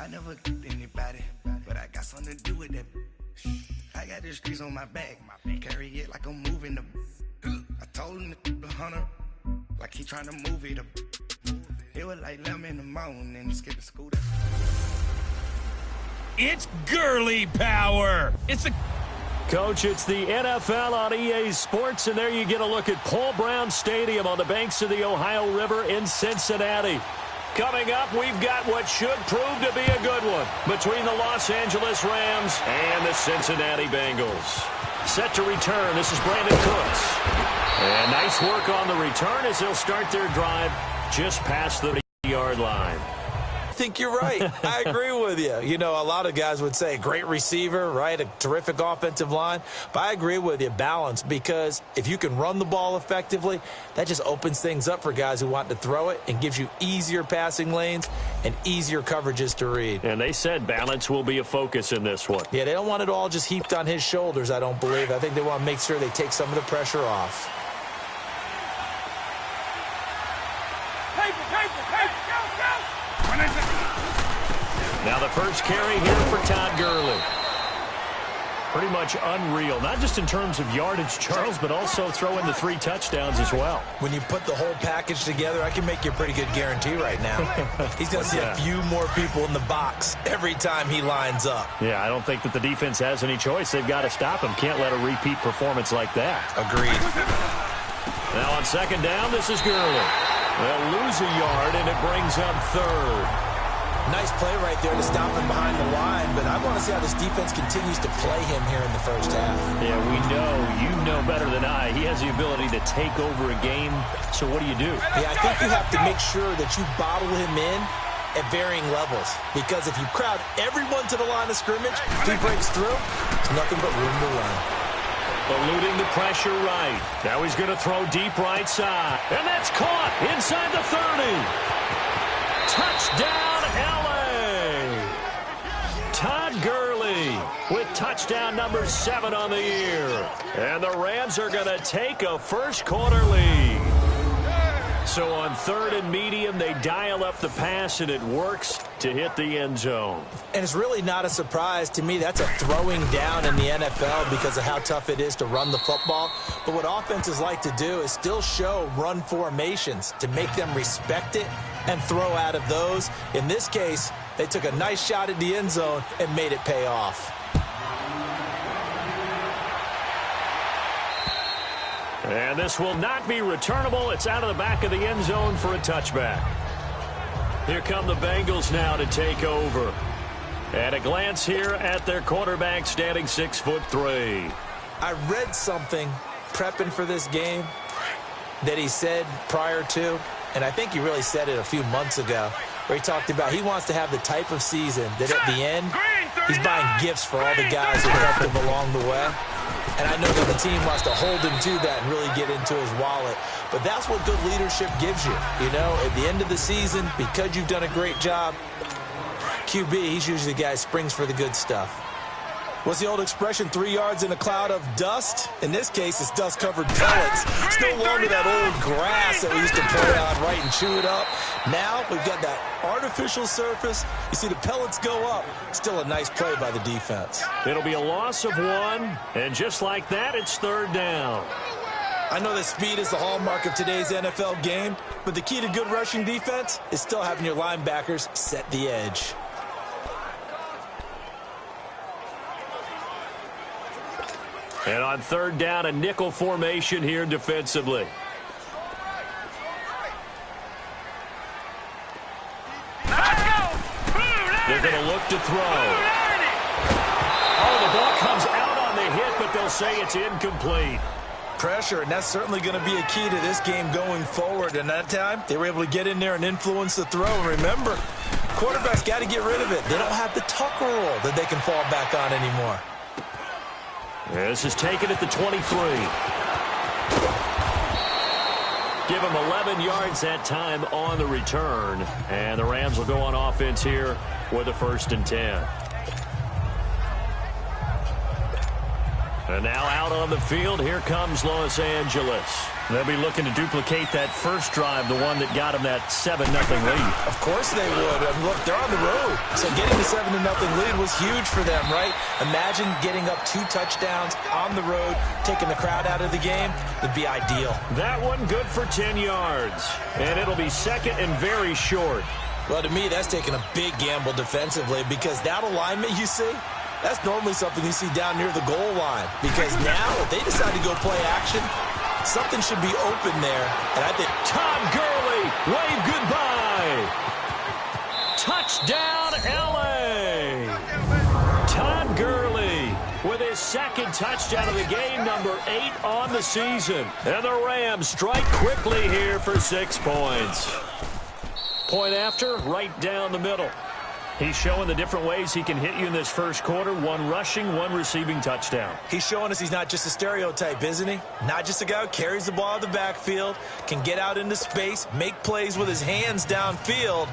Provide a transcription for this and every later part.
I never anybody, but I got something to do with that. I got the streets on my back, carry it like I'm moving the. I told him the hunter, like he trying to move it up. It was like 11 in the morning, skipping school. It's girly power. It's the Coach, it's the NFL on EA Sports, and there you get a look at Paul Brown Stadium on the banks of the Ohio River in Cincinnati. Coming up, we've got what should prove to be a good one between the Los Angeles Rams and the Cincinnati Bengals. Set to return, this is Brandon Cooks. And nice work on the return as they'll start their drive just past the 30-yard line. I think you're right. I agree with you. You know, a lot of guys would say great receiver, right? A terrific offensive line. But I agree with you, balance, because if you can run the ball effectively, that just opens things up for guys who want to throw it and gives you easier passing lanes and easier coverages to read. And they said balance will be a focus in this one. Yeah, they don't want it all just heaped on his shoulders, I don't believe. I think they want to make sure they take some of the pressure off. Now the first carry here for Todd Gurley. Pretty much unreal, not just in terms of yardage, Charles, but also throw in the 3 touchdowns as well. When you put the whole package together, I can make you a pretty good guarantee right now. He's going to see a few more people in the box every time he lines up. Yeah, I don't think that the defense has any choice. They've got to stop him. Can't let a repeat performance like that. Agreed. Now on second down, this is Gurley. They'll lose a yard, and it brings up third. Nice play right there to stop him behind the line, but I want to see how this defense continues to play him here in the first half. Yeah, we know. You know better than I. He has the ability to take over a game, so what do you do? Yeah, I think you have to make sure that you bottle him in at varying levels, because if you crowd everyone to the line of scrimmage, if he breaks through, it's nothing but room to run. Eluding the pressure right. Now he's going to throw deep right side. And that's caught inside the 30. Touchdown, L.A. Todd Gurley with touchdown number 7 on the year. And the Rams are going to take a first-quarter lead. So on third and medium, they dial up the pass, and it works to hit the end zone. And it's really not a surprise to me. That's a throwing down in the NFL because of how tough it is to run the football. But what offenses like to do is still show run formations to make them respect it and throw out of those. In this case, they took a nice shot at the end zone and made it pay off. And this will not be returnable. It's out of the back of the end zone for a touchback. Here come the Bengals now to take over. At a glance here at their quarterback, standing 6'3". I read something prepping for this game that he said prior to, and I think he really said it a few months ago, where he talked about he wants to have the type of season that at the end, he's buying gifts for all the guys who helped him along the way. And I know that the team wants to hold him to that and really get into his wallet. But that's what good leadership gives you. You know, at the end of the season, because you've done a great job, QB, he's usually the guy who springs for the good stuff. What's the old expression, 3 yards in a cloud of dust? In this case, it's dust-covered pellets. It's no longer that old grass that we used to play on, right, and chew it up. Now we've got that artificial surface. You see the pellets go up. Still a nice play by the defense. It'll be a loss of 1, and just like that, it's third down. I know that speed is the hallmark of today's NFL game, but the key to good rushing defense is still having your linebackers set the edge. And on third down, a nickel formation here defensively. They're going to look to throw. Oh, the ball comes out on the hit, but they'll say it's incomplete. Pressure, and that's certainly going to be a key to this game going forward. And that time, they were able to get in there and influence the throw. Remember, quarterbacks got to get rid of it. They don't have the tuck roll that they can fall back on anymore. This is taken at the 23. Give him 11 yards that time on the return. And the Rams will go on offense here with a 1st and 10. And now out on the field, here comes Los Angeles. They'll be looking to duplicate that first drive, the one that got them that 7-0 lead. Of course they would. Look, they're on the road. So getting the 7-0 lead was huge for them, right? Imagine getting up 2 touchdowns on the road, taking the crowd out of the game. Would be ideal. That one good for 10 yards. And it'll be second and very short. Well, to me, that's taking a big gamble defensively because that alignment you see, that's normally something you see down near the goal line. Because now, if they decide to go play action, something should be open there. And I think Todd Gurley, wave goodbye. Touchdown, L.A. Todd Gurley with his second touchdown of the game, number 8 on the season. And the Rams strike quickly here for 6 points. Point after, right down the middle. He's showing the different ways he can hit you in this first quarter. 1 rushing, 1 receiving touchdown. He's showing us he's not just a stereotype, isn't he? Not just a guy who carries the ball out of the backfield, can get out into space, make plays with his hands downfield.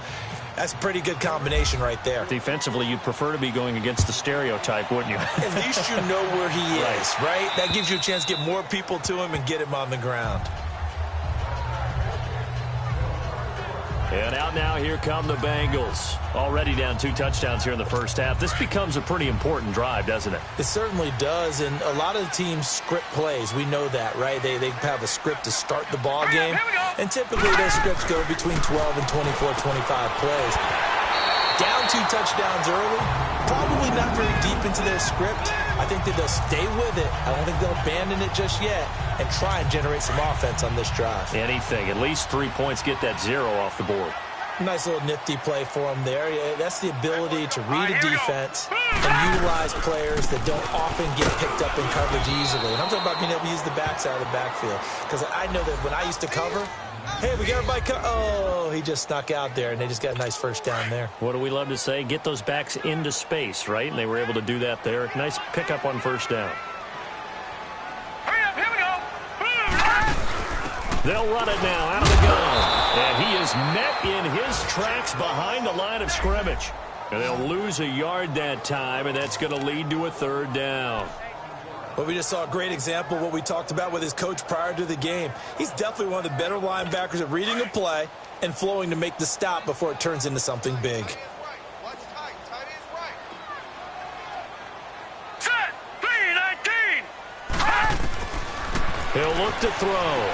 That's a pretty good combination right there. Defensively, you'd prefer to be going against the stereotype, wouldn't you? At least you know where he is, right? That gives you a chance to get more people to him and get him on the ground. And out now, here come the Bengals. Already down 2 touchdowns here in the first half. This becomes a pretty important drive, doesn't it? It certainly does, and a lot of the teams script plays. We know that, right? They have a script to start the ball game, and typically those scripts go between 12 and 24, 25 plays. Down 2 touchdowns early, probably not very deep into their script. I think that they'll stay with it. I don't think they'll abandon it just yet and try and generate some offense on this drive. Anything. At least 3 points, get that 0 off the board. Nice little nifty play for him there. Yeah, that's the ability to read a defense and utilize players that don't often get picked up in coverage easily. And I'm talking about being able to use the backside of the backfield. Because I know that when I used to cover, hey, we got everybody oh, he just snuck out there, and they just got a nice first down there. What do we love to say? Get those backs into space, right? And they were able to do that there. Nice pickup on first down. Hurry up, here we go. They'll run it now out of the gun. And he is met in his tracks behind the line of scrimmage. And they'll lose a yard that time, and that's going to lead to a 3rd down. Well, we just saw a great example of what we talked about with his coach prior to the game. He's definitely one of the better linebackers at reading a play and flowing to make the stop before it turns into something big. Set, 3-19. He'll look to throw.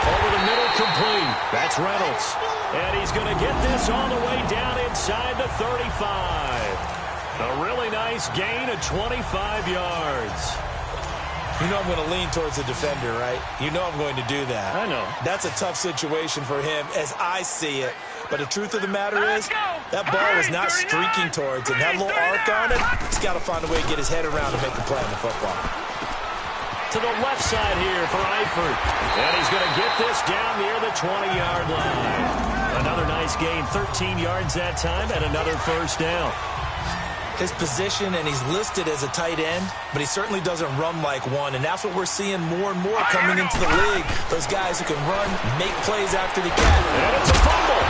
Over the middle, complete. That's Reynolds. And he's going to get this all the way down inside the 35. A really nice gain of 25 yards. You know I'm going to lean towards the defender, right? You know I'm going to do that. I know. That's a tough situation for him as I see it. But the truth of the matter is, that ball was not streaking towards him. That little arc on it, he's got to find a way to get his head around and make a play on the football. To the left side here for Eifert. And he's going to get this down near the 20-yard line. Another nice gain, 13 yards that time, and another first down. His position, and he's listed as a tight end, but he certainly doesn't run like one, and that's what we're seeing more and more coming into the league. Those guys who can run, make plays after the catch. And it's a fumble.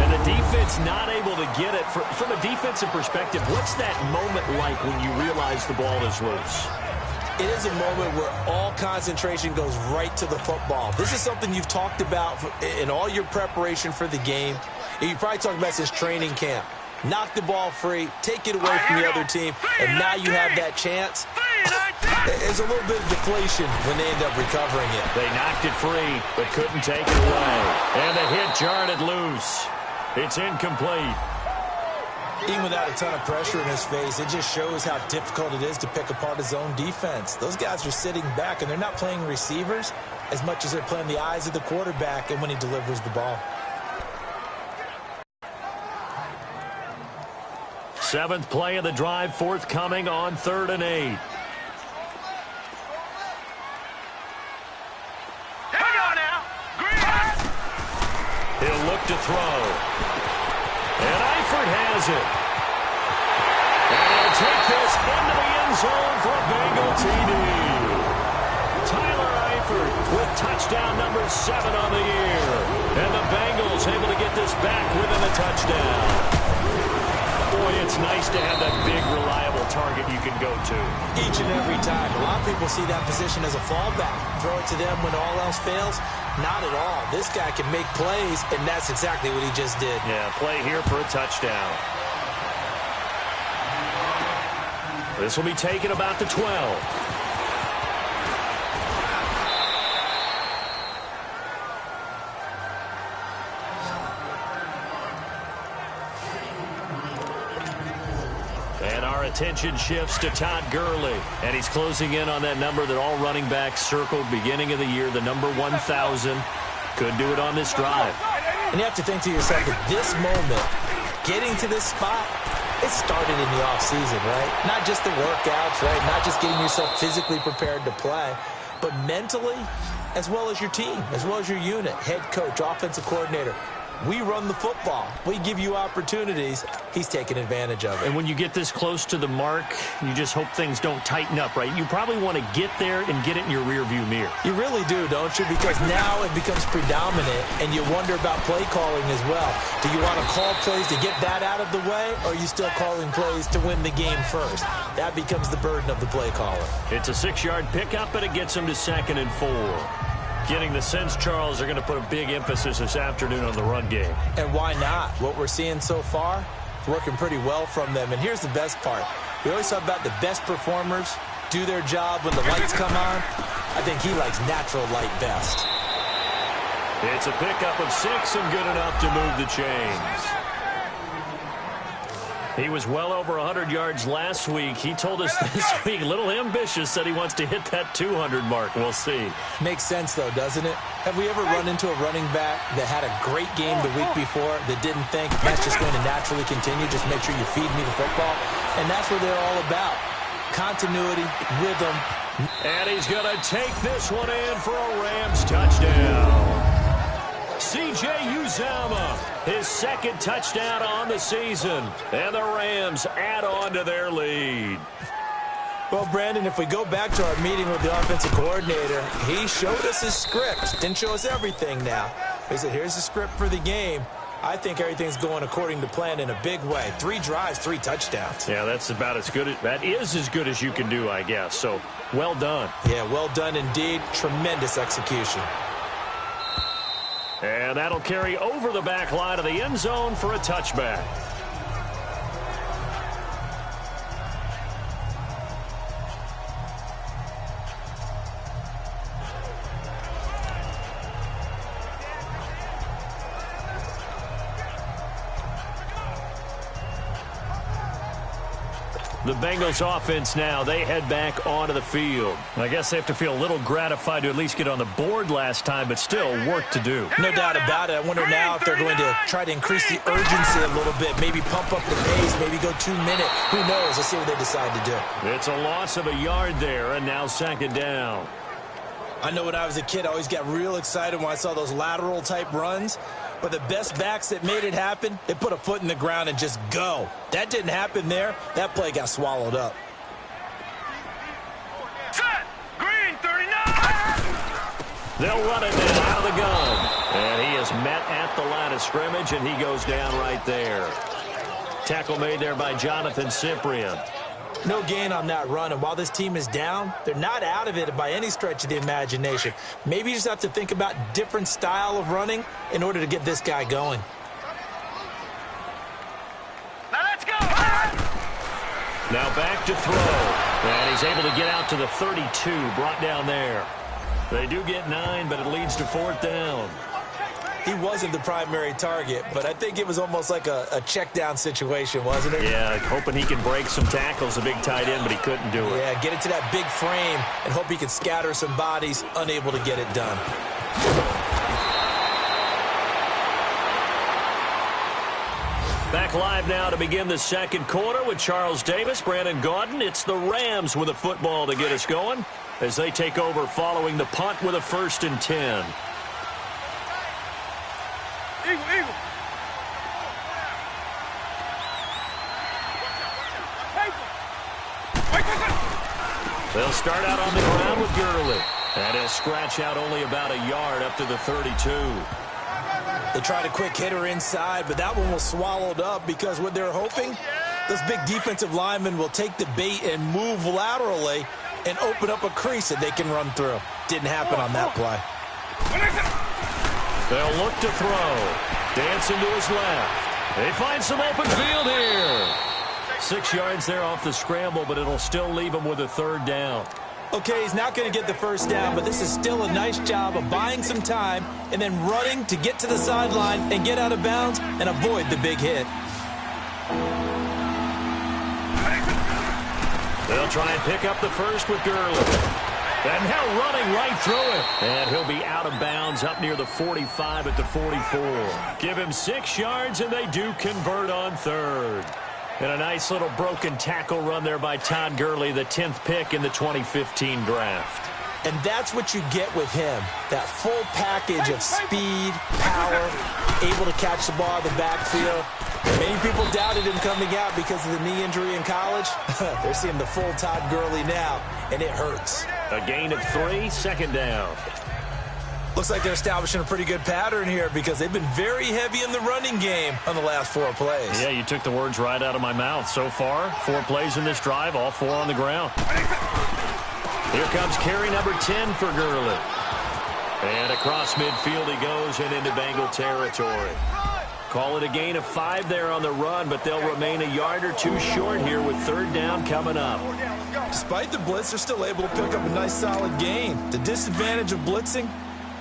And the defense not able to get it. From a defensive perspective, what's that moment like when you realize the ball is loose? It is a moment where all concentration goes right to the football. This is something you've talked about in all your preparation for the game. You probably talked about since training camp. Knock the ball free, take it away from the other team, and now you have that chance. There's a little bit of deflation when they end up recovering it. They knocked it free, but couldn't take it away. And the hit jarred it loose. It's incomplete. Even without a ton of pressure in his face, it just shows how difficult it is to pick apart his own defense. Those guys are sitting back, and they're not playing receivers as much as they're playing the eyes of the quarterback and when he delivers the ball. 7th play of the drive forthcoming on 3rd and 8. Here we go now. Green. He'll look to throw. And Eifert has it. And he'll take this into the end zone for a Bengal TD. Tyler Eifert with touchdown number 7 on the year. And the Bengals able to get this back within a touchdown. boy, it's nice to have that big, reliable target you can go to. Each and every time. A lot of people see that position as a fallback. Throw it to them when all else fails. Not at all. This guy can make plays, and that's exactly what he just did. Yeah, play here for a touchdown. This will be taken about the 12. And our attention shifts to Todd Gurley. And he's closing in on that number that all running backs circled beginning of the year, the number 1,000. Could do it on this drive. And you have to think to yourself, at this moment, getting to this spot, it started in the offseason, right? Not just the workouts, right? Not just getting yourself physically prepared to play, but mentally, as well as your team, as well as your unit, head coach, offensive coordinator. We run the football. We give you opportunities. He's taking advantage of it. And when you get this close to the mark, you just hope things don't tighten up, right? You probably want to get there and get it in your rearview mirror. You really do, don't you? Because now it becomes predominant, and you wonder about play calling as well. Do you want to call plays to get that out of the way, or are you still calling plays to win the game first? That becomes the burden of the play caller. It's a 6-yard pickup, and it gets him to 2nd and 4. Getting the sense, Charles, they're going to put a big emphasis this afternoon on the run game. And why not? What we're seeing so far, it's working pretty well from them. And here's the best part. We always talk about the best performers do their job when the lights come on. I think he likes natural light best. It's a pickup of 6 and good enough to move the chains. He was well over 100 yards last week. He told us this week, a little ambitious, said he wants to hit that 200 mark. We'll see. Makes sense, though, doesn't it? Have we ever run into a running back that had a great game the week before that didn't think that's just going to naturally continue? Just make sure you feed me the football. And that's what they're all about. Continuity, rhythm. And he's going to take this one in for a Rams touchdown. C.J. Uzomah, his 2nd touchdown on the season. And the Rams add on to their lead. Well, Brandon, if we go back to our meeting with the offensive coordinator, he showed us his script. Didn't show us everything now. He said, here's the script for the game. I think everything's going according to plan in a big way. 3 drives, 3 touchdowns. Yeah, that's about as good. That is as good as you can do, I guess. So, well done. Yeah, well done indeed. Tremendous execution. And that'll carry over the back line of the end zone for a touchback. The Bengals offense now, they head back onto the field. I guess they have to feel a little gratified to at least get on the board last time, but still work to do. No doubt about it. I wonder now if they're going to try to increase the urgency a little bit, maybe pump up the pace, maybe go 2 minute. Who knows? Let's see what they decide to do. It's a loss of a yard there, and now 2nd down. I know when I was a kid, I always got real excited when I saw those lateral-type runs. But the best backs that made it happen, they put a foot in the ground and just go. That didn't happen there. That play got swallowed up. Set! Green 39! They'll run it now out of the gun. And he is met at the line of scrimmage, and he goes down right there. Tackle made there by Jonathan Cyprien. No gain on that run, and while this team is down, they're not out of it by any stretch of the imagination. Maybe you just have to think about different style of running in order to get this guy going. Now let's go! Now back to throw. And he's able to get out to the 32, brought down there. They do get 9, but it leads to 4th down. He wasn't the primary target, but I think it was almost like a check-down situation, wasn't it? Yeah, hoping he can break some tackles, a big tight end, but he couldn't do it. Yeah, get it to that big frame and hope he can scatter some bodies, unable to get it done. Back live now to begin the 2nd quarter with Charles Davis, Brandon Gaudin. It's the Rams with a football to get us going as they take over following the punt with a 1st and 10. Eagle, eagle. They'll start out on the ground with Gurley. And he'll scratch out only about a yard up to the 32. They tried a quick hitter inside, but that one was swallowed up because what they're hoping Those big defensive linemen will take the bait and move laterally and open up a crease that they can run through. Didn't happen on that play. They'll look to throw. Dancing to his left. They find some open field here. 6 yards there off the scramble, but it'll still leave him with a third down. Okay, he's not going to get the first down, but this is still a nice job of buying some time and then running to get to the sideline and get out of bounds and avoid the big hit. They'll try and pick up the first with Gurley. And now running right through it. And he'll be out of bounds up near the 45 at the 44. Give him 6 yards, and they do convert on third. And a nice little broken tackle run there by Todd Gurley, the 10th pick in the 2015 draft. And that's what you get with him, that full package of speed, power, able to catch the ball in the backfield. Many people doubted him coming out because of the knee injury in college. They're seeing the full Todd Gurley now, and it hurts. A gain of 3, second down. Looks like they're establishing a pretty good pattern here because they've been very heavy in the running game on the last 4 plays. Yeah, you took the words right out of my mouth. So far, 4 plays in this drive, all 4 on the ground. Here comes carry number 10 for Gurley. And across midfield he goes and into Bengal territory. Call it a gain of 5 there on the run, but they'll remain a yard or 2 short here with third down coming up. Despite the blitz, they're still able to pick up a nice solid gain. The disadvantage of blitzing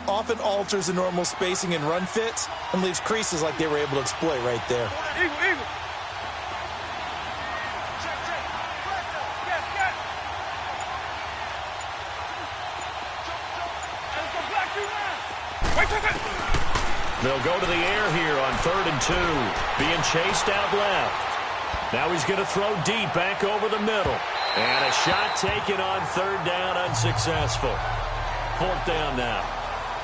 often alters the normal spacing and run fits and leaves creases like they were able to exploit right there. Eagle. They'll go to the air here on 3rd and 2. Being chased out left. Now he's going to throw deep back over the middle. And a shot taken on 3rd down, unsuccessful. 4th down now.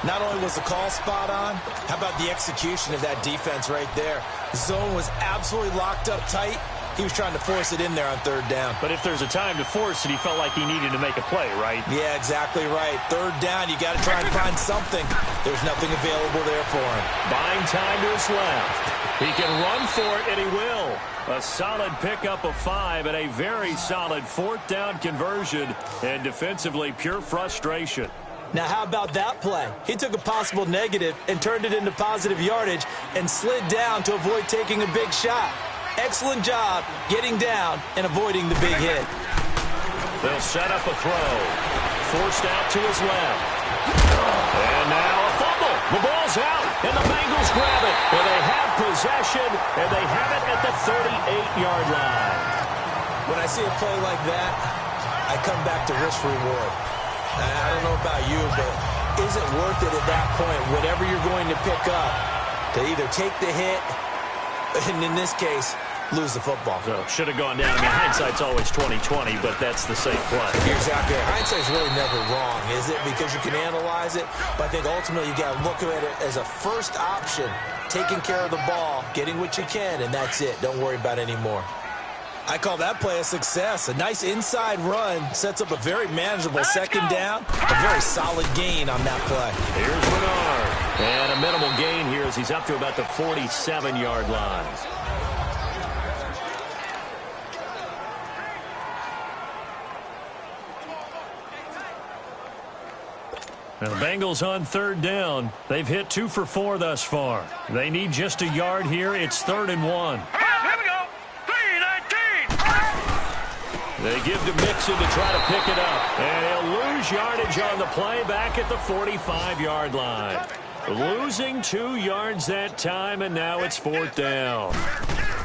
Not only was the call spot on, how about the execution of that defense right there? The zone was absolutely locked up tight. He was trying to force it in there on 3rd down. But if there's a time to force it, he felt like he needed to make a play, right? Yeah, exactly right. 3rd down, you got to try and find something. There's nothing available there for him. Buying time to his left. He can run for it, and he will. A solid pickup of 5 and a very solid 4th down conversion. And defensively, pure frustration. Now, how about that play? He took a possible negative and turned it into positive yardage and slid down to avoid taking a big shot. Excellent job getting down and avoiding the big hit. They'll set up a throw. Forced out to his left. And now a fumble. The ball's out, and the Bengals grab it. And they have possession, and they have it at the 38-yard line. When I see a play like that, I come back to risk-reward. I don't know about you, but is it worth it at that point, whatever you're going to pick up, to either take the hit, and in this case, lose the football? So should have gone down. I mean, hindsight's always 20/20, but that's the same play. You're exactly right. Hindsight's really never wrong, is it? Because you can analyze it, but I think ultimately you got to look at it as a first option, taking care of the ball, getting what you can, and that's it. Don't worry about any more. I call that play a success. A nice inside run sets up a very manageable second down. A very solid gain on that play. Here's Bernard. And a minimal gain here as he's up to about the 47-yard line. Now the Bengals on 3rd down. They've hit 2 for 4 thus far. They need just a yard here. It's 3rd and 1. They give to Mixon to try to pick it up. And he'll lose yardage on the play back at the 45-yard line. Losing 2 yards that time, and now it's 4th down.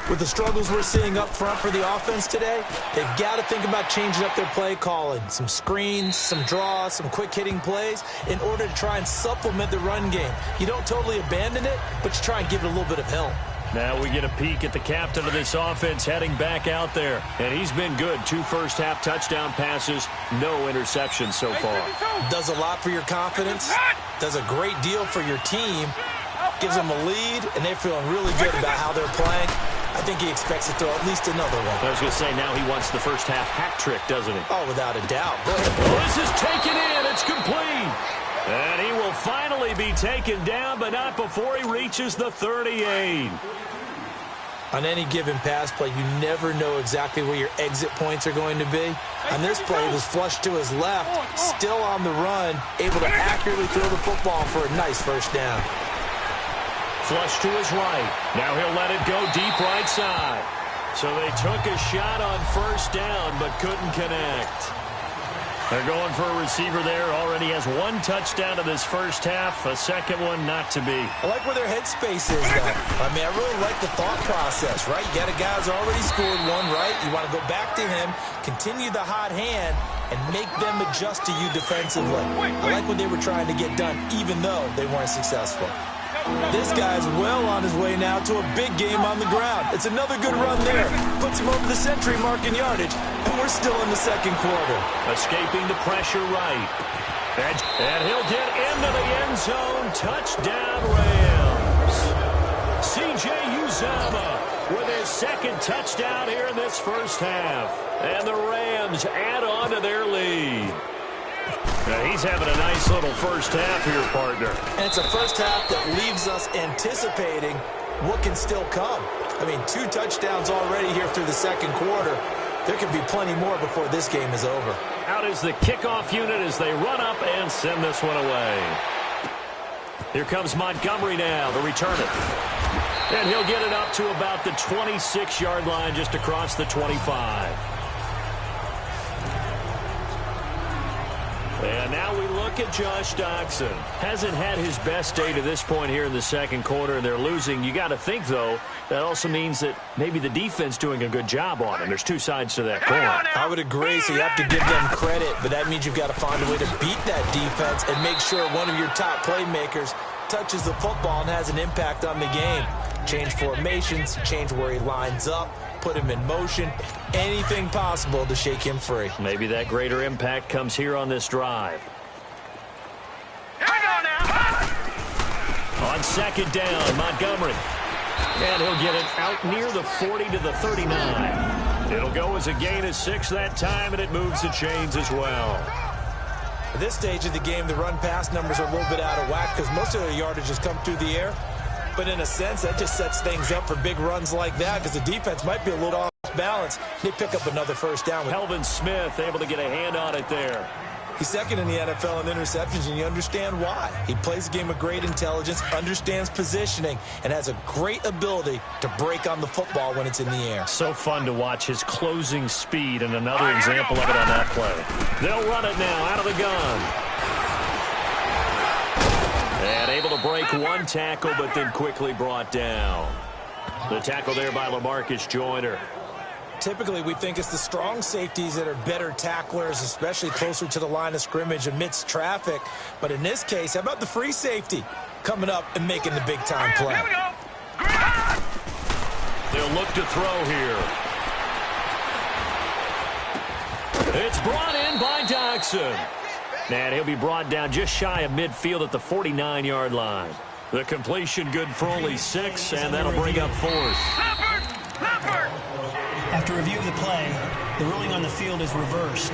With the struggles we're seeing up front for the offense today, they've got to think about changing up their play calling. Some screens, some draws, some quick-hitting plays in order to try and supplement the run game. You don't totally abandon it, but you try and give it a little bit of help. Now we get a peek at the captain of this offense heading back out there. And he's been good. 2 first-half touchdown passes, no interceptions so far. Does a lot for your confidence. Does a great deal for your team. Gives them a lead, and they're feeling really good about how they're playing. I think he expects to throw at least another one. I was going to say, now he wants the first-half hat trick, doesn't he? Oh, without a doubt. Well, this is taken in. It's complete. And he will finally be taken down, but not before he reaches the 38. On any given pass play, you never know exactly where your exit points are going to be. On this play, it was flushed to his left, still on the run, able to accurately throw the football for a nice first down. Flush to his right. Now he'll let it go deep right side. So they took a shot on first down, but couldn't connect. They're going for a receiver there. Already has one touchdown in this first half. A second one not to be. I like where their headspace is, though. I mean, I really like the thought process, right? You got a guy who's already scored one, right? You want to go back to him, continue the hot hand, and make them adjust to you defensively. I like what they were trying to get done, even though they weren't successful. This guy's well on his way now to a big game on the ground. It's another good run there. Puts him over the century mark in yardage, and we're still in the second quarter. Escaping the pressure right. And he'll get into the end zone. Touchdown, Rams. C.J. Uzomah with his second touchdown here in this first half. And the Rams add on to their lead. Now he's having a nice little first half here, partner. And it's a first half that leaves us anticipating what can still come. I mean, 2 touchdowns already here through the second quarter. There could be plenty more before this game is over. Out is the kickoff unit as they run up and send this one away. Here comes Montgomery now, the returner. And he'll get it up to about the 26-yard line, just across the 25. And now we look at Josh Doctson. Hasn't had his best day to this point here in the second quarter, and they're losing. You got to think, though, that also means that maybe the defense doing a good job on him. There's 2 sides to that coin. I would agree, so you have to give them credit, but that means you've got to find a way to beat that defense and make sure one of your top playmakers touches the football and has an impact on the game. Change formations, change where he lines up, put him in motion, anything possible to shake him free. Maybe that greater impact comes here on this drive. Here we go now. On second down, Montgomery. And he'll get it out near the 40 to the 39. It'll go as a gain of 6 that time, and it moves the chains as well. At this stage of the game, the run-pass numbers are a little bit out of whack because most of their yardage has come through the air. But in a sense, that just sets things up for big runs like that because the defense might be a little off balance. They pick up another first down. Helvin Smith able to get a hand on it there. He's second in the NFL in interceptions, and you understand why. He plays a game of great intelligence, understands positioning, and has a great ability to break on the football when it's in the air. So fun to watch his closing speed, and another example of it on that play. They'll run it now out of the gun. And able to break one tackle, but then quickly brought down. The tackle there by LaMarcus Joyner. Typically, we think it's the strong safeties that are better tacklers, especially closer to the line of scrimmage amidst traffic. But in this case, how about the free safety coming up and making the big-time play? Here we go. They'll look to throw here. It's brought in by Doctson. And he'll be brought down just shy of midfield at the 49-yard line. The completion good for only 6, and that'll bring up 4th. After review of the play, the ruling on the field is reversed.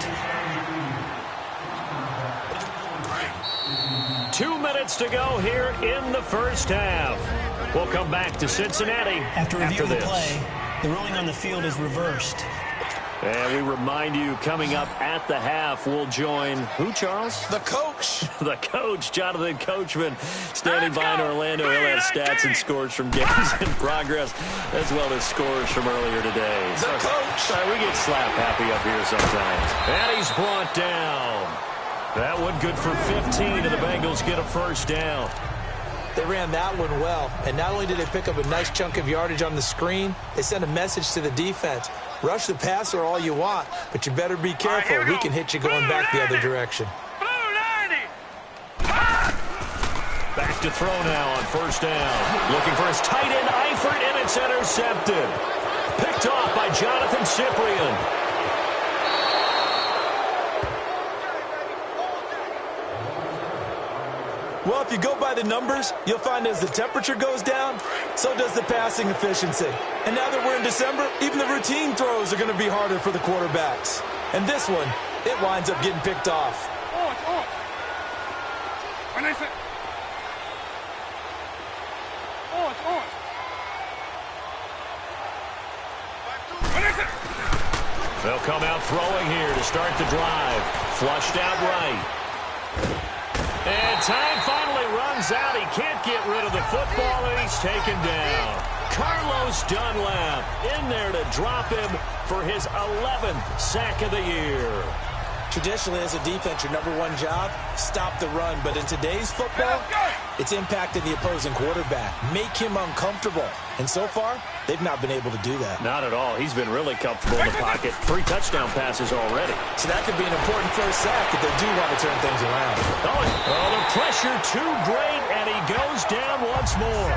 2 minutes to go here in the first half. We'll come back to Cincinnati After review of the this. play, the ruling on the field is reversed. And we remind you, coming up at the half, we'll join who, Charles? The coach. The coach, Jonathan Coachman, standing by in Orlando. He'll have stats and scores from games in progress, as well as scores from earlier today. The coach. Sorry, we get slap happy up here sometimes. And he's brought down. That one good for 15, and the Bengals get a first down. They ran that one well, and not only did they pick up a nice chunk of yardage on the screen, they sent a message to the defense. Rush the passer all you want, but you better be careful. We can hit you going back the other direction. Back to throw now on first down. Looking for his tight end, Eifert, and it's intercepted. Picked off by Jonathan Cyprien. Well, if you go by the numbers, you'll find as the temperature goes down, so does the passing efficiency. And now that we're in December, even the routine throws are going to be harder for the quarterbacks. And this one, it winds up getting picked off. When I say, They'll come out throwing here to start the drive. Flushed out right. And time finally runs out. He can't get rid of the football, and he's taken down. Carlos Dunlap in there to drop him for his 11th sack of the year. Traditionally, as a defense, your number one job, stop the run. But in today's football, it's impacting the opposing quarterback. Make him uncomfortable. And so far, they've not been able to do that. Not at all. He's been really comfortable in the pocket. 3 touchdown passes already. So that could be an important first sack if they do want to turn things around. Oh, the pressure too great, and he goes down once more.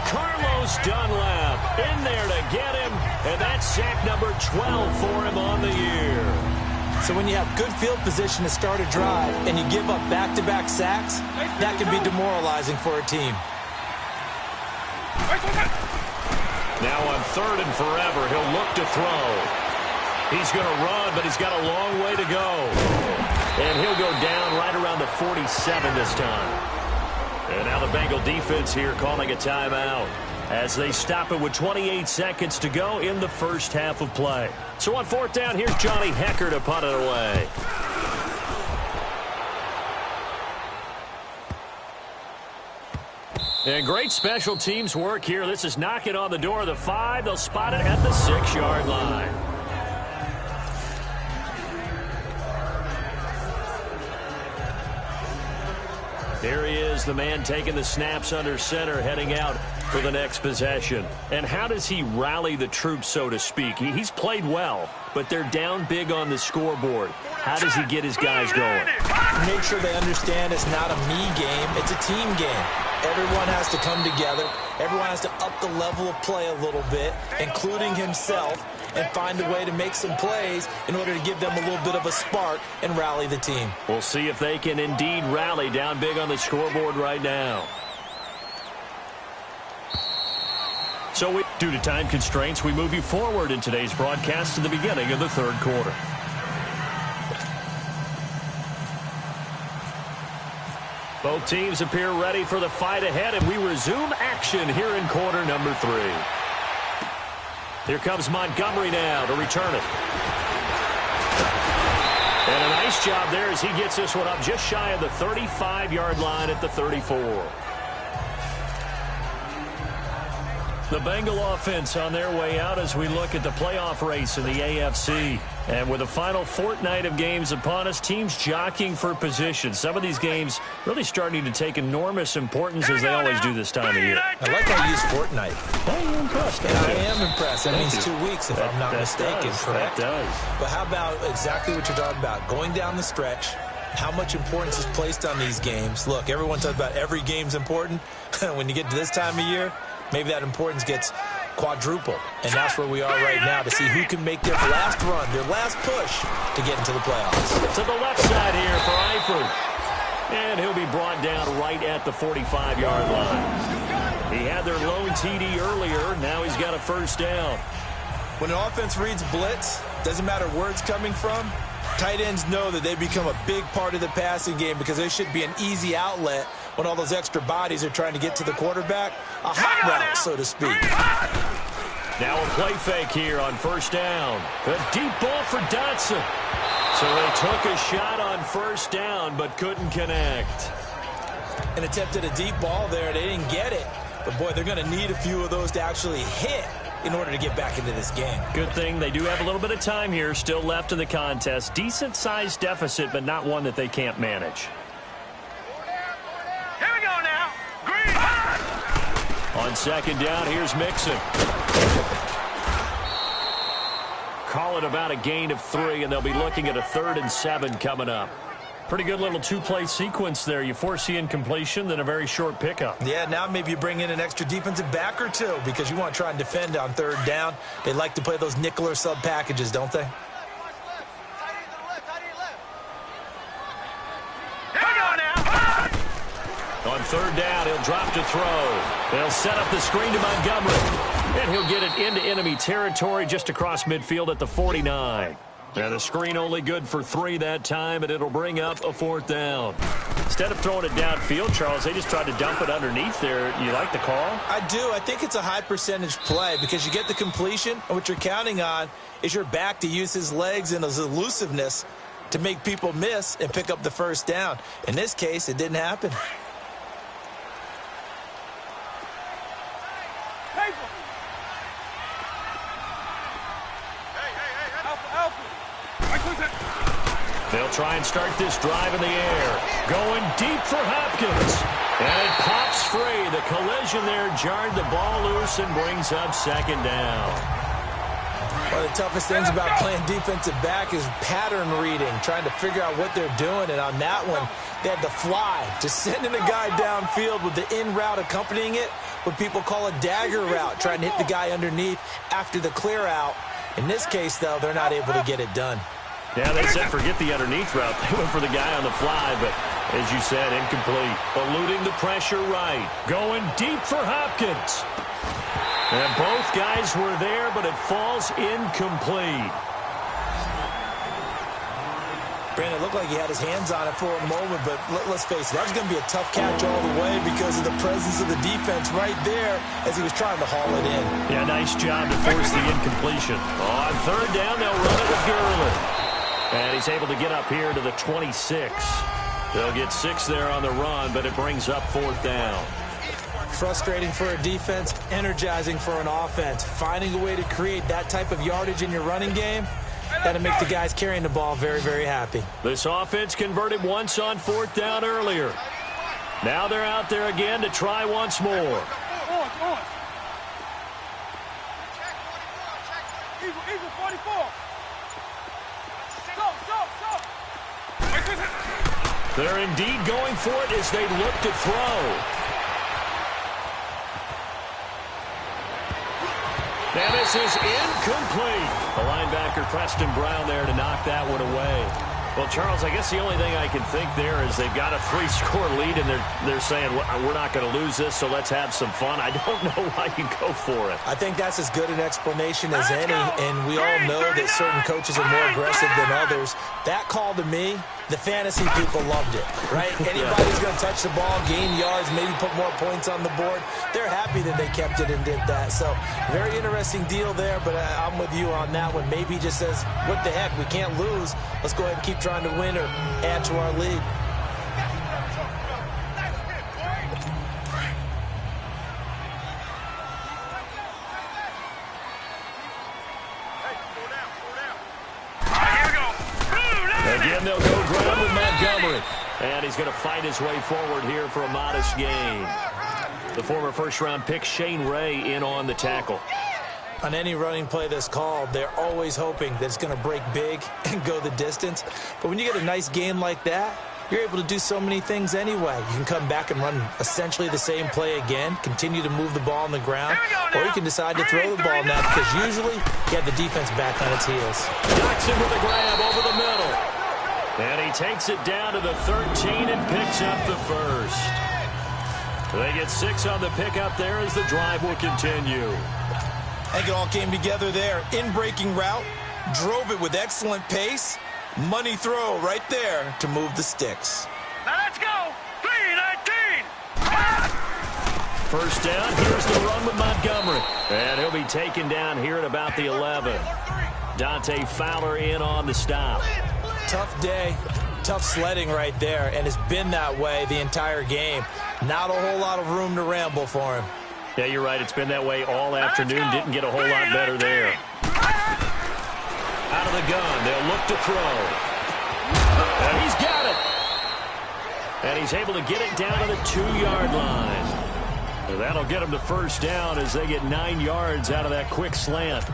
Carlos Dunlap in there to get him, and that's sack number 12 for him on the year. So when you have good field position to start a drive and you give up back-to-back sacks, that can be demoralizing for a team. Now on 3rd and forever, he'll look to throw. He's going to run, but he's got a long way to go. And he'll go down right around the 47 this time. And now the Bengal defense here calling a timeout as they stop it with 28 seconds to go in the first half of play. So on 4th down, here's Johnny Hecker to punt it away. And great special teams work here. This is knocking on the door of the 5. They'll spot it at the 6-yard line. Here he is, the man taking the snaps under center, heading out for the next possession. And how does he rally the troops, so to speak? He's played well, but they're down big on the scoreboard. How does he get his guys going? Make sure they understand it's not a me game, it's a team game. Everyone has to come together. Everyone has to up the level of play a little bit, including himself, and find a way to make some plays in order to give them a little bit of a spark and rally the team. We'll see if they can indeed rally down big on the scoreboard right now. So due to time constraints, we move you forward in today's broadcast to the beginning of the 3rd quarter. Both teams appear ready for the fight ahead, and we resume action here in quarter number 3. Here comes Montgomery now to return it. And a nice job there as he gets this one up just shy of the 35-yard line at the 34. The Bengal offense on their way out as we look at the playoff race in the AFC. And with the final fortnight of games upon us, teams jockeying for position. Some of these games really starting to take enormous importance as they always do this time of year. I like how you use fortnight. I'm impressed. I am impressed. That means 2 weeks if I'm not mistaken, correct? That does. But how about exactly what you're talking about? Going down the stretch, how much importance is placed on these games. Look, everyone talks about every game's important. When you get to this time of year, maybe that importance gets quadrupled. And that's where we are right now to see who can make their last run, their last push to get into the playoffs. To the left side here for Eifert. And he'll be brought down right at the 45-yard line. He had their lone TD earlier. Now he's got a first down. When an offense reads blitz, doesn't matter where it's coming from, tight ends know that they become a big part of the passing game because there should be an easy outlet when all those extra bodies are trying to get to the quarterback. A hot route, so to speak. Now a play fake here on first down. A deep ball for Dotson. So they took a shot on first down but couldn't connect. And attempted a deep ball there. They didn't get it. But, boy, they're going to need a few of those to actually hit in order to get back into this game. Good thing they do have a little bit of time here still left in the contest. Decent-sized deficit, but not one that they can't manage. Here we go now. Green. On second down, here's Mixon. Call it about a gain of 3, and they'll be looking at a 3rd and 7 coming up. Pretty good little 2-play sequence there. You foresee incompletion, then a very short pickup. Yeah, now maybe you bring in an extra defensive back or two because you want to try and defend on 3rd down. They like to play those nickel or sub packages, don't they? On 3rd down, he'll drop to throw. They'll set up the screen to Montgomery. And he'll get it into enemy territory just across midfield at the 49. Now the screen only good for 3 that time, and it'll bring up a 4th down. Instead of throwing it downfield, Charles, they just tried to dump it underneath there. You like the call? I do. I think it's a high percentage play because you get the completion, and what you're counting on is your back to use his legs and his elusiveness to make people miss and pick up the 1st down. In this case, it didn't happen. They'll try and start this drive in the air. Going deep for Hopkins. And it pops free. The collision there jarred the ball loose and brings up 2nd down. One of the toughest things about playing defensive back is pattern reading, trying to figure out what they're doing. And on that one, they had the fly, just sending a guy downfield with the in route accompanying it, what people call a dagger route, trying to hit the guy underneath after the clear out. In this case, though, they're not able to get it done. Yeah, they said forget the underneath route. They went for the guy on the fly, but as you said, incomplete. Eluding the pressure right. Going deep for Hopkins. And both guys were there, but it falls incomplete. Brandon, it looked like he had his hands on it for a moment, but let's face it, that was going to be a tough catch all the way because of the presence of the defense right there as he was trying to haul it in. Yeah, nice job to force the incompletion. On 3rd down, they'll run it with Gurley. And he's able to get up here to the 26. They'll get 6 there on the run, but it brings up 4th down. Frustrating for a defense, energizing for an offense. Finding a way to create that type of yardage in your running game, that'll make the guys carrying the ball very, very happy. This offense converted once on 4th down earlier. Now they're out there again to try once more. Eagle 44. They're indeed going for it as they look to throw. And this is incomplete. The linebacker, Preston Brown, there to knock that one away. Well, Charles, I guess the only thing I can think there is they've got a 3-score lead, and they're saying, we're not going to lose this, so let's have some fun. I don't know why you go for it. I think that's as good an explanation as any, and we all know that certain coaches are more aggressive than others. That call to me, the fantasy people loved it, right? Anybody's going to touch the ball, gain yards, maybe put more points on the board. They're happy that they kept it and did that. So very interesting deal there, but I'm with you on that one. Maybe he just says, what the heck, we can't lose. Let's go ahead and keep trying to win or add to our lead. Again, they'll go ground with Montgomery. And he's going to fight his way forward here for a modest gain. The former first-round pick, Shane Ray, in on the tackle. On any running play that's called, they're always hoping that it's going to break big and go the distance. But when you get a nice game like that, you're able to do so many things anyway. You can come back and run essentially the same play again, continue to move the ball on the ground, or you can decide to throw the ball now because usually you have the defense back on its heels. Jackson with a grab over the middle. And he takes it down to the 13 and picks up the 1st. They get 6 on the pickup there as the drive will continue. I think it all came together there. In-breaking route, drove it with excellent pace. Money throw right there to move the sticks. Now let's go. 3-19. 1st down. Here's the run with Montgomery. And he'll be taken down here at about the 11. Dante Fowler in on the stop. Tough day, tough sledding right there, and it's been that way the entire game. Not a whole lot of room to ramble for him. Yeah, you're right. It's been that way all afternoon. Didn't get a whole lot better there. Out of the gun, they'll look to throw. And he's got it. And he's able to get it down to the 2-yard line. So that'll get him to 1st down as they get 9 yards out of that quick slant.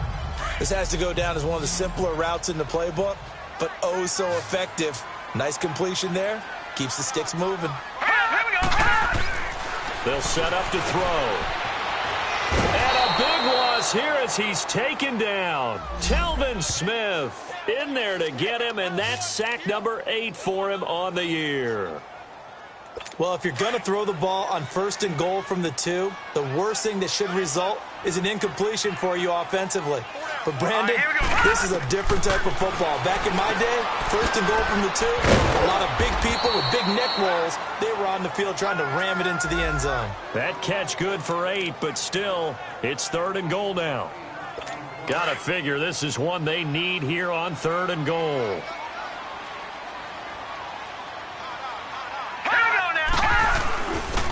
This has to go down as one of the simpler routes in the playbook, but oh so effective. Nice completion there. Keeps the sticks moving. They'll set up to throw. And a big loss here as he's taken down. Telvin Smith in there to get him, and that's sack number 8 for him on the year. Well, if you're going to throw the ball on 1st and goal from the 2, the worst thing that should result is an incompletion for you offensively. But, Brandon, this is a different type of football. Back in my day, 1st and goal from the 2, a lot of big people with big neck rolls, they were on the field trying to ram it into the end zone. That catch good for 8, but still, it's 3rd and goal now. Gotta figure this is one they need here on 3rd and goal.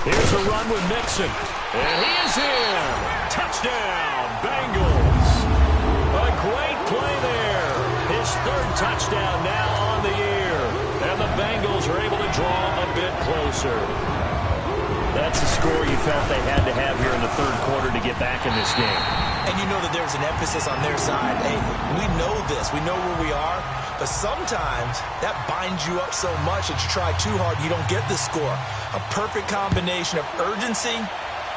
Here's a run with Mixon. And he is in. Touchdown, Bengals. A great play there. His 3rd touchdown now on the year. And the Bengals are able to draw a bit closer. That's the score you felt they had to have here in the 3rd quarter to get back in this game. And you know that there's an emphasis on their side. Hey, we know this. We know where we are. But sometimes that binds you up so much that you try too hard, you don't get the score. A perfect combination of urgency,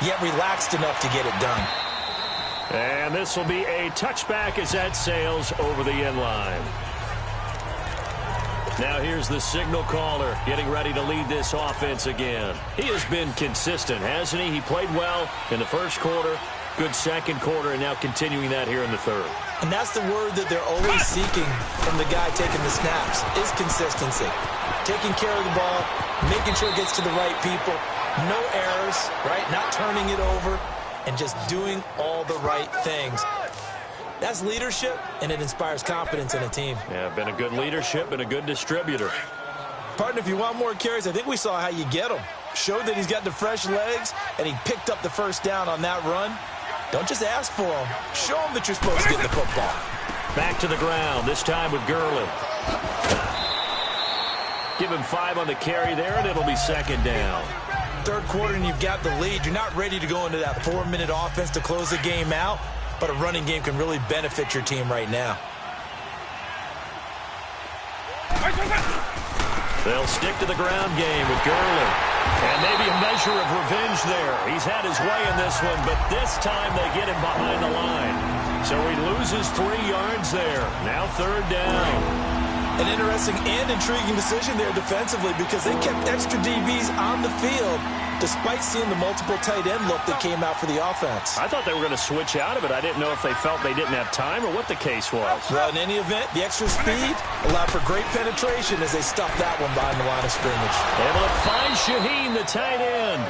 yet relaxed enough to get it done. And this will be a touchback as that sails over the end line. Now here's the signal caller getting ready to lead this offense again. He has been consistent, hasn't he? He played well in the 1st quarter, good 2nd quarter, and now continuing that here in the 3rd. And that's the word that they're always seeking from the guy taking the snaps, is consistency. Taking care of the ball, making sure it gets to the right people, no errors, right? Not turning it over, and just doing all the right things. That's leadership, and it inspires confidence in a team. Yeah, been a good leadership and a good distributor. Partner, if you want more carries, I think we saw how you get them. Showed that he's got the fresh legs, and he picked up the 1st down on that run. Don't just ask for them. Show them that you're supposed to get the football. Back to the ground, this time with Gurley. Give him 5 on the carry there, and it'll be 2nd down. 3rd quarter, and you've got the lead. You're not ready to go into that 4-minute offense to close the game out, but a running game can really benefit your team right now. They'll stick to the ground game with Gurley. And maybe a measure of revenge there. He's had his way in this one, but this time they get him behind the line. So he loses 3 yards there. Now 3rd down. An interesting and intriguing decision there defensively because they kept extra DBs on the field despite seeing the multiple tight end look that came out for the offense. I thought they were going to switch out of it. I didn't know if they felt they didn't have time or what the case was. Well, in any event, the extra speed allowed for great penetration as they stuffed that one behind the line of scrimmage. Able to find Shaheen, the tight end.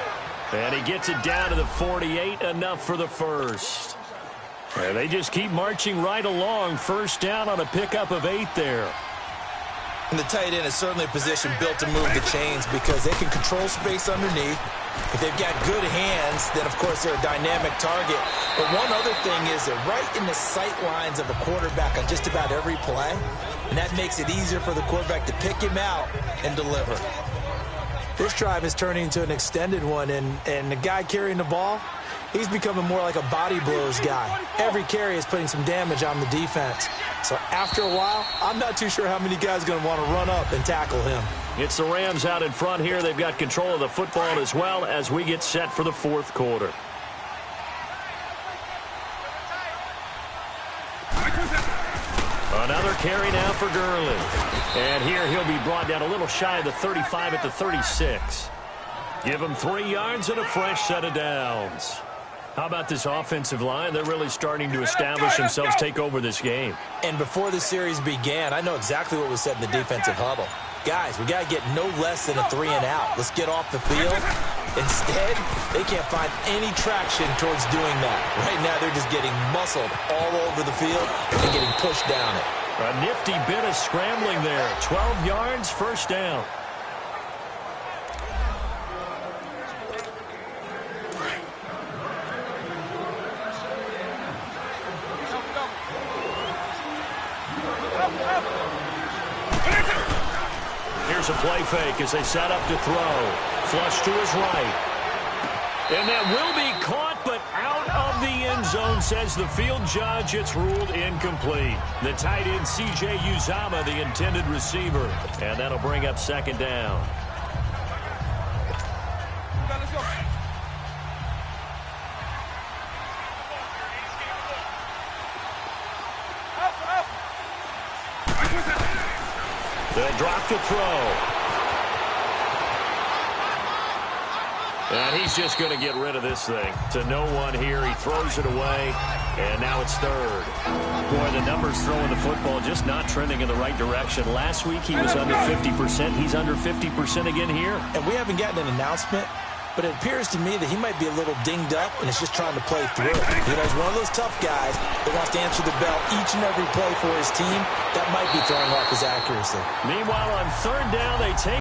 And he gets it down to the 48, enough for the 1st. And they just keep marching right along. 1st down on a pickup of 8 there. And the tight end is certainly a position built to move the chains because they can control space underneath. If they've got good hands, then, of course, they're a dynamic target. But one other thing is they're right in the sight lines of a quarterback on just about every play, and that makes it easier for the quarterback to pick him out and deliver. This drive is turning into an extended one, and the guy carrying the ball, he's becoming more like a body blows guy. Every carry is putting some damage on the defense. So after a while, I'm not too sure how many guys are going to want to run up and tackle him. It's the Rams out in front here. They've got control of the football as well as we get set for the 4th quarter. Another carry now for Gurley. And here he'll be brought down a little shy of the 35 at the 36. Give him 3 yards and a fresh set of downs. How about this offensive line? They're really starting to establish themselves, take over this game. And before the series began, I know exactly what was said in the defensive huddle. Guys, we got to get no less than a 3 and out. Let's get off the field. Instead, they can't find any traction towards doing that. Right now, they're just getting muscled all over the field and getting pushed down it. A nifty bit of scrambling there. 12 yards, 1st down. Here's a play fake as they set up to throw. Flush to his right. And that will be caught, but out of the end zone, says the field judge. It's ruled incomplete. The tight end, C.J. Uzama, the intended receiver. And that'll bring up 2nd down. They'll drop to throw. And he's just going to get rid of this thing. To no one here. He throws it away, and now it's third. Boy, the numbers throwing the football just not trending in the right direction. Last week he was under 50%. He's under 50% again here. And we haven't gotten an announcement, but it appears to me that he might be a little dinged up and is just trying to play through it. You know, he's one of those tough guys that wants to answer the bell each and every play for his team. That might be throwing off his accuracy. Meanwhile, on third down, they take